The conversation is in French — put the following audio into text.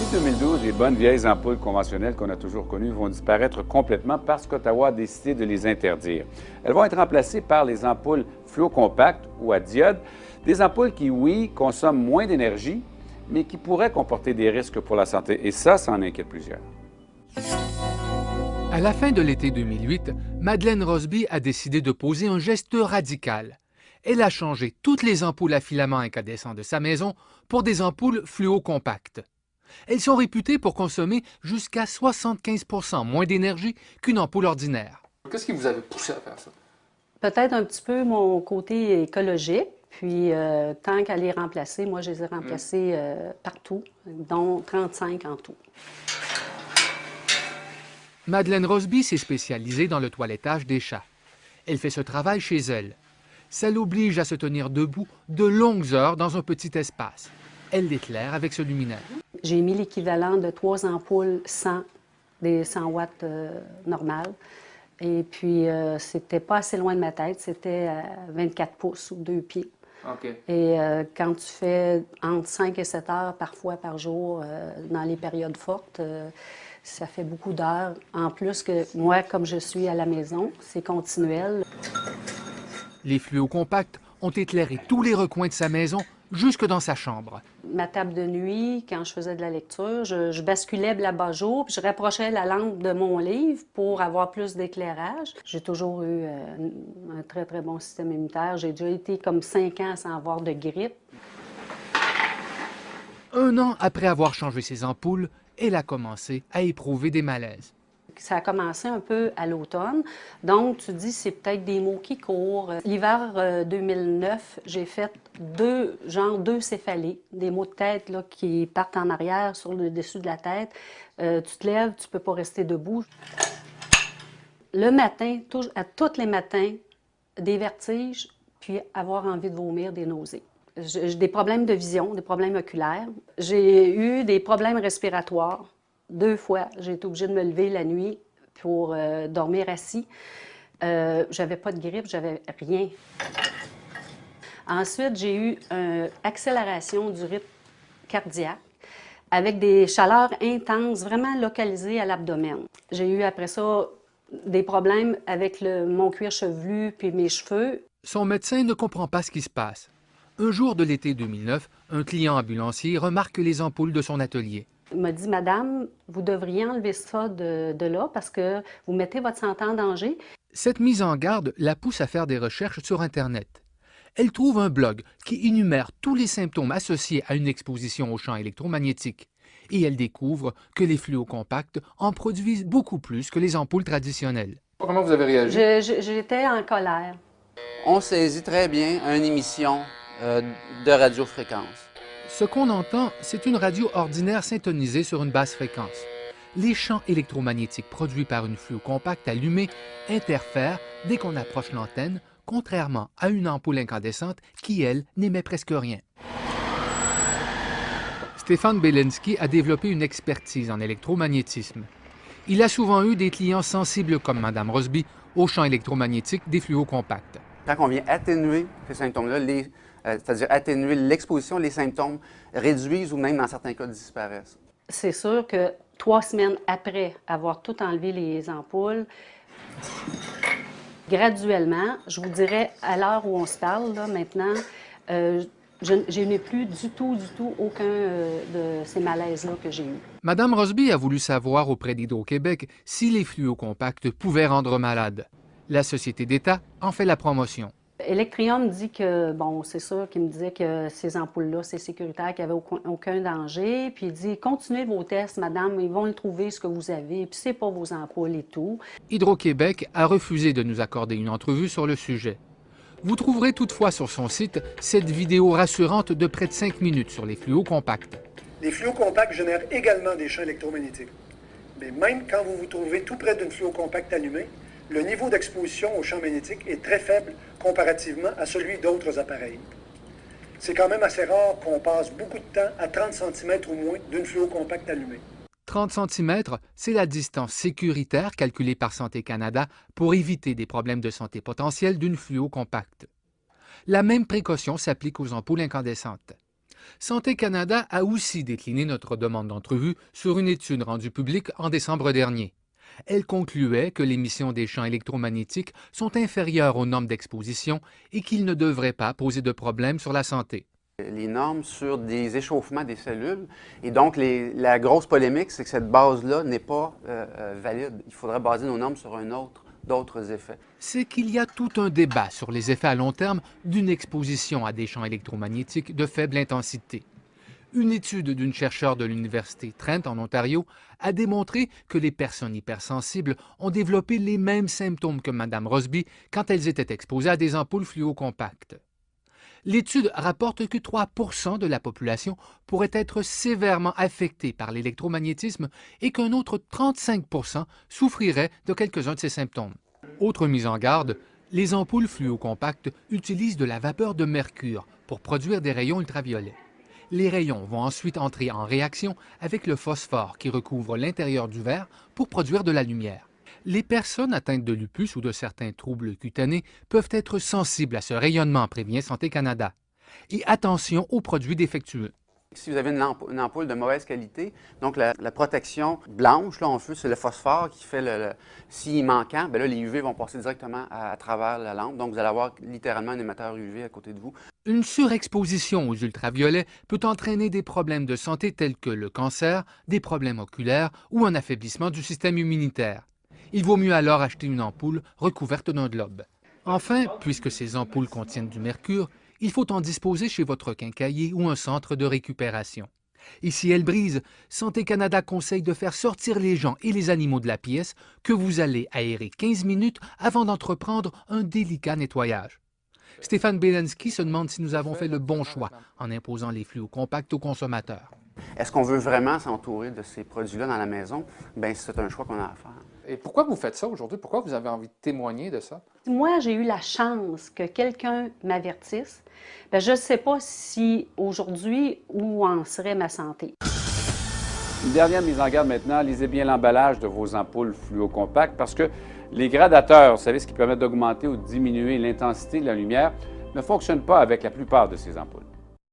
D'ici 2012, les bonnes vieilles ampoules conventionnelles qu'on a toujours connues vont disparaître complètement parce qu'Ottawa a décidé de les interdire. Elles vont être remplacées par les ampoules fluocompactes ou à diode, des ampoules qui, oui, consomment moins d'énergie, mais qui pourraient comporter des risques pour la santé. Et ça en inquiète plusieurs. À la fin de l'été 2008, Madeleine Rosby a décidé de poser un geste radical. Elle a changé toutes les ampoules à filaments incandescents de sa maison pour des ampoules fluocompactes. Elles sont réputées pour consommer jusqu'à 75% moins d'énergie qu'une ampoule ordinaire. Qu'est-ce qui vous avait poussé à faire ça? Peut-être un petit peu mon côté écologique. Puis, tant qu'à les remplacer, moi, je les ai remplacés partout, dont 35 en tout. Madeleine Rosby s'est spécialisée dans le toilettage des chats. Elle fait ce travail chez elle. Ça l'oblige à se tenir debout de longues heures dans un petit espace. Elle l'éclaire avec ce luminaire. J'ai mis l'équivalent de 3 ampoules 100, des 100 watts normales. Et puis, c'était pas assez loin de ma tête, c'était à 24 pouces ou 2 pieds. OK. Et quand tu fais entre 5 et 7 heures parfois par jour dans les périodes fortes, ça fait beaucoup d'heures. En plus que moi, comme je suis à la maison, c'est continuel. Les fluocompacts ont éclairé tous les recoins de sa maison jusque dans sa chambre. Ma table de nuit, quand je faisais de la lecture, je basculais l'abat-jour, puis je rapprochais la lampe de mon livre pour avoir plus d'éclairage. J'ai toujours eu un très, très bon système immunitaire. J'ai déjà été comme 5 ans sans avoir de grippe. 1 an après avoir changé ses ampoules, elle a commencé à éprouver des malaises. Ça a commencé un peu à l'automne, donc tu dis c'est peut-être des maux qui courent. L'hiver 2009, j'ai fait 2 céphalées, des maux de tête là, qui partent en arrière sur le dessus de la tête. Tu te lèves, tu peux pas rester debout. Le matin, à tous les matins, des vertiges, puis avoir envie de vomir, des nausées. J'ai des problèmes de vision, des problèmes oculaires. J'ai eu des problèmes respiratoires. 2 fois, j'ai été obligée de me lever la nuit pour dormir assis. J'avais pas de grippe, j'avais rien. Ensuite, j'ai eu une accélération du rythme cardiaque avec des chaleurs intenses, vraiment localisées à l'abdomen. J'ai eu après ça des problèmes avec mon cuir chevelu puis mes cheveux. Son médecin ne comprend pas ce qui se passe. Un jour de l'été 2009, un client ambulancier remarque les ampoules de son atelier. Il m'a dit, « Madame, vous devriez enlever ça de là parce que vous mettez votre santé en danger. » Cette mise en garde la pousse à faire des recherches sur Internet. Elle trouve un blog qui énumère tous les symptômes associés à une exposition aux champs électromagnétiques. Et elle découvre que les fluocompacts en produisent beaucoup plus que les ampoules traditionnelles. Comment vous avez réagi? J'étais en colère. On saisit très bien une émission de radiofréquence. Ce qu'on entend, c'est une radio ordinaire syntonisée sur une basse fréquence. Les champs électromagnétiques produits par une fluocompacte allumée interfèrent dès qu'on approche l'antenne, contrairement à une ampoule incandescente qui, elle, n'émet presque rien. Stéphane Belensky a développé une expertise en électromagnétisme. Il a souvent eu des clients sensibles comme Mme Rosby aux champs électromagnétiques des fluocompacts. Quand on vient atténuer ces symptômes-là, c'est-à-dire atténuer l'exposition, les symptômes réduisent ou même dans certains cas disparaissent. C'est sûr que 3 semaines après avoir tout enlevé les ampoules, graduellement, je vous dirais, à l'heure où on se parle, là, maintenant, je n'ai plus du tout aucun de ces malaises-là que j'ai eus. Mme Rosby a voulu savoir auprès d'Hydro-Québec si les fluocompacts pouvaient rendre malade. La Société d'État en fait la promotion. Electrium dit que, bon, c'est sûr qu'il me disait que ces ampoules-là, c'est sécuritaire, qu'il n'y avait aucun danger. Puis il dit, continuez vos tests, madame, ils vont le trouver ce que vous avez, puis c'est pas vos ampoules et tout. Hydro-Québec a refusé de nous accorder une entrevue sur le sujet. Vous trouverez toutefois sur son site cette vidéo rassurante de près de 5 minutes sur les fluocompacts. Les fluocompacts génèrent également des champs électromagnétiques. Mais même quand vous vous trouvez tout près d'une fluocompacte allumée, le niveau d'exposition aux champs magnétiques est très faible comparativement à celui d'autres appareils. C'est quand même assez rare qu'on passe beaucoup de temps à 30 cm ou moins d'une fluocompacte allumée. 30 cm, c'est la distance sécuritaire calculée par Santé Canada pour éviter des problèmes de santé potentiels d'une fluocompacte. La même précaution s'applique aux ampoules incandescentes. Santé Canada a aussi décliné notre demande d'entrevue sur une étude rendue publique en décembre dernier. Elle concluait que les émissions des champs électromagnétiques sont inférieures aux normes d'exposition et qu'ils ne devraient pas poser de problème sur la santé. Les normes sur des échauffements des cellules. Et donc, la grosse polémique, c'est que cette base-là n'est pas valide. Il faudrait baser nos normes sur d'autres effets. C'est qu'il y a tout un débat sur les effets à long terme d'une exposition à des champs électromagnétiques de faible intensité. Une étude d'une chercheure de l'Université Trent en Ontario a démontré que les personnes hypersensibles ont développé les mêmes symptômes que Mme Rosby quand elles étaient exposées à des ampoules fluocompactes. L'étude rapporte que 3 % de la population pourrait être sévèrement affectée par l'électromagnétisme et qu'un autre 35 % souffrirait de quelques-uns de ces symptômes. Autre mise en garde, les ampoules fluocompactes utilisent de la vapeur de mercure pour produire des rayons ultraviolets. Les rayons vont ensuite entrer en réaction avec le phosphore qui recouvre l'intérieur du verre pour produire de la lumière. Les personnes atteintes de lupus ou de certains troubles cutanés peuvent être sensibles à ce rayonnement, prévient Santé Canada. Et attention aux produits défectueux. Si vous avez une ampoule de mauvaise qualité, donc la protection blanche là, en feu, c'est le phosphore qui fait s'il est manquant, bien là, les UV vont passer directement à travers la lampe. Donc, vous allez avoir littéralement un émetteur UV à côté de vous. Une surexposition aux ultraviolets peut entraîner des problèmes de santé tels que le cancer, des problèmes oculaires ou un affaiblissement du système immunitaire. Il vaut mieux alors acheter une ampoule recouverte d'un globe. Enfin, puisque ces ampoules contiennent du mercure, il faut en disposer chez votre quincaillier ou un centre de récupération. Et si elles brisent, Santé Canada conseille de faire sortir les gens et les animaux de la pièce que vous allez aérer 15 minutes avant d'entreprendre un délicat nettoyage. Stéphane Belensky se demande si nous avons fait le bon choix en imposant les fluocompacts aux consommateurs. Est-ce qu'on veut vraiment s'entourer de ces produits-là dans la maison? Bien, c'est un choix qu'on a à faire. Et pourquoi vous faites ça aujourd'hui? Pourquoi vous avez envie de témoigner de ça? Moi, j'ai eu la chance que quelqu'un m'avertisse. Bien, je ne sais pas si aujourd'hui, où en serait ma santé. Une dernière mise en garde maintenant, lisez bien l'emballage de vos ampoules fluocompactes parce que les gradateurs, vous savez, ce qui permet d'augmenter ou de diminuer l'intensité de la lumière, ne fonctionnent pas avec la plupart de ces ampoules.